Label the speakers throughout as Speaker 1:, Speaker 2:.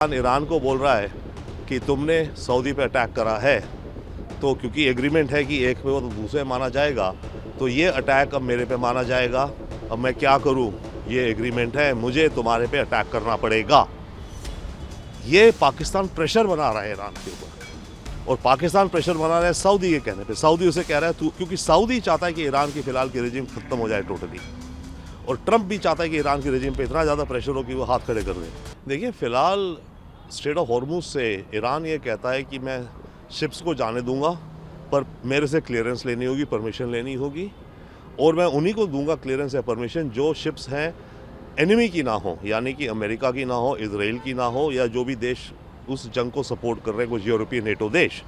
Speaker 1: Iran को बोल रहा है कि तुमने सऊदी पे अटैक करा है, तो क्योंकि एग्रीमेंट है कि एक पे वो तो दूसरे माना जाएगा, तो ये अटैक अब मेरे पे माना जाएगा। अब मैं क्या करूं, ये एग्रीमेंट है, मुझे तुम्हारे पे अटैक करना पड़ेगा। ये पाकिस्तान प्रेशर बना रहा है ईरान के ऊपर, और पाकिस्तान प्रेशर बना रहा है सऊदी के कहने पे। सऊदी उसे कह रहा है तू, क्योंकि सऊदी चाहता है कि ईरान की फिलहाल की रेजिम खत्म हो जाए टोटली, और ट्रंप भी चाहता है कि ईरान की रेजिम पे इतना ज़्यादा प्रेशर हो कि वो हाथ खड़े कर दे। देखिए, फ़िलहाल स्ट्रेट ऑफ हॉर्मुज से ईरान ये कहता है कि मैं शिप्स को जाने दूंगा, पर मेरे से क्लियरेंस लेनी होगी, परमिशन लेनी होगी, और मैं उन्हीं को दूंगा क्लियरेंस या परमिशन जो शिप्स हैं एनिमी की ना हो, यानी कि अमेरिका की ना हो, इजराइल की ना हो, या जो भी देश उस जंग को सपोर्ट कर रहे हैं, कुछ यूरोपियन नेटो देश,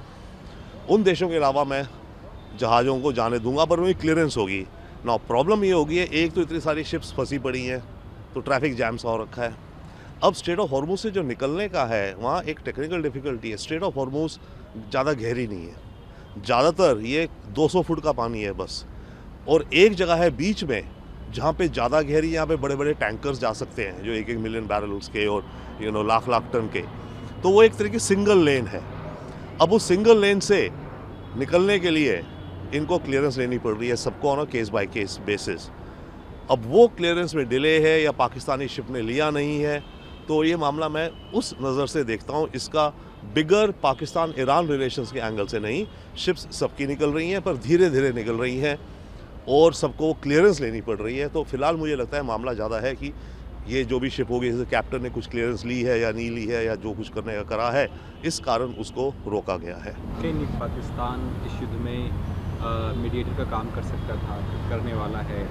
Speaker 1: उन देशों के अलावा मैं जहाज़ों को जाने दूंगा, पर उनकी क्लियरेंस होगी ना। प्रॉब्लम ये होगी है, एक तो इतनी सारी शिप्स फंसी पड़ी हैं, तो ट्रैफिक जैम्स हो रखा है। अब स्ट्रेट ऑफ हॉर्मुज से जो निकलने का है, वहाँ एक टेक्निकल डिफ़िकल्टी है। स्ट्रेट ऑफ हॉर्मुज ज़्यादा गहरी नहीं है, ज़्यादातर ये 200 फुट का पानी है बस, और एक जगह है बीच में जहाँ पे ज़्यादा गहरी, यहाँ पे बड़े बड़े टैंकर्स जा सकते हैं जो 1-1 मिलियन बैरल्स के और लाख टन के, तो वो एक तरह की सिंगल लेन है। अब उस सिंगल लेन से निकलने के लिए इनको क्लियरेंस लेनी पड़ रही है सबको on a case by case basis. अब वो क्लियरेंस में डिले है या पाकिस्तानी शिप ने लिया नहीं है, तो ये मामला मैं उस नज़र से देखता हूँ, इसका बिगर पाकिस्तान ईरान रिलेशंस के एंगल से नहीं। शिप्स सबकी निकल रही हैं, पर धीरे धीरे निकल रही हैं, और सबको क्लियरेंस लेनी पड़ रही है। तो फिलहाल मुझे लगता है मामला ज़्यादा है कि ये जो भी शिप होगी, जैसे कैप्टन ने कुछ क्लियरेंस ली है या नहीं ली है, या जो कुछ करने का करा है, इस कारण उसको रोका गया है।
Speaker 2: पाकिस्तान इस युद्ध में मीडिएटर का काम कर सकता था, करने वाला है,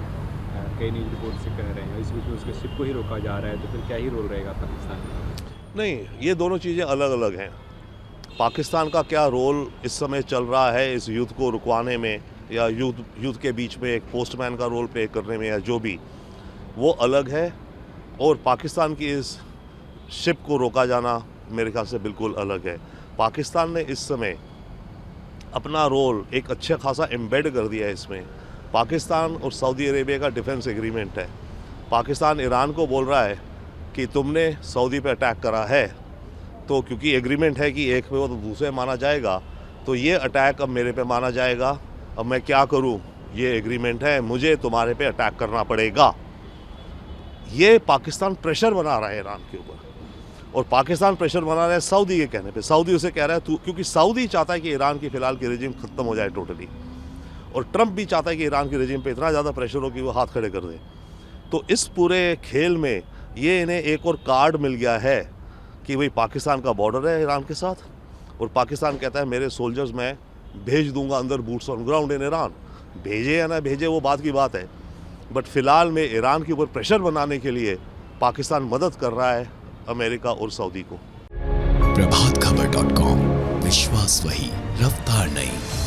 Speaker 2: कई न्यूज़ रिपोर्ट से कह रहे हैं। इस बीच में उसके शिप को ही रोका जा रहा है, तो फिर क्या ही रोल रहेगा पाकिस्तान का?
Speaker 1: नहीं, ये दोनों चीज़ें अलग अलग हैं। पाकिस्तान का क्या रोल इस समय चल रहा है इस युद्ध को रुकवाने में, या युद्ध के बीच में एक पोस्टमैन का रोल प्ले करने में, या जो भी, वो अलग है। और पाकिस्तान की इस शिप को रोका जाना मेरे ख्याल से बिल्कुल अलग है। पाकिस्तान ने इस समय अपना रोल एक अच्छा खासा एम्बेड कर दिया है इसमें। पाकिस्तान और सऊदी अरेबिया का डिफेंस एग्रीमेंट है। पाकिस्तान ईरान को बोल रहा है कि तुमने सऊदी पे अटैक करा है, तो क्योंकि एग्रीमेंट है कि एक पे वो तो दूसरे माना जाएगा, तो ये अटैक अब मेरे पे माना जाएगा। अब मैं क्या करूं, ये एग्रीमेंट है, मुझे तुम्हारे पे अटैक करना पड़ेगा। ये पाकिस्तान प्रेशर बना रहा है ईरान के ऊपर, और पाकिस्तान प्रेशर बना रहा है सऊदी के कहने पे। सऊदी उसे कह रहा है तू, क्योंकि सऊदी चाहता है कि ईरान की फिलहाल की रेजिम खत्म हो जाए टोटली, और ट्रंप भी चाहता है कि ईरान की रेजिम पे इतना ज़्यादा प्रेशर हो कि वो हाथ खड़े कर दे। तो इस पूरे खेल में ये इन्हें एक और कार्ड मिल गया है कि भाई पाकिस्तान का बॉर्डर है ईरान के साथ, और पाकिस्तान कहता है मेरे सोल्जर्स मैं भेज दूंगा अंदर, boots on ground in Iran. भेजे या ना भेजे वो बात की बात है, बट फिलहाल में ईरान के ऊपर प्रेशर बनाने के लिए पाकिस्तान मदद कर रहा है अमेरिका और सऊदी को।
Speaker 3: प्रभातखबर.com, विश्वास वही, रफ्तार नहीं।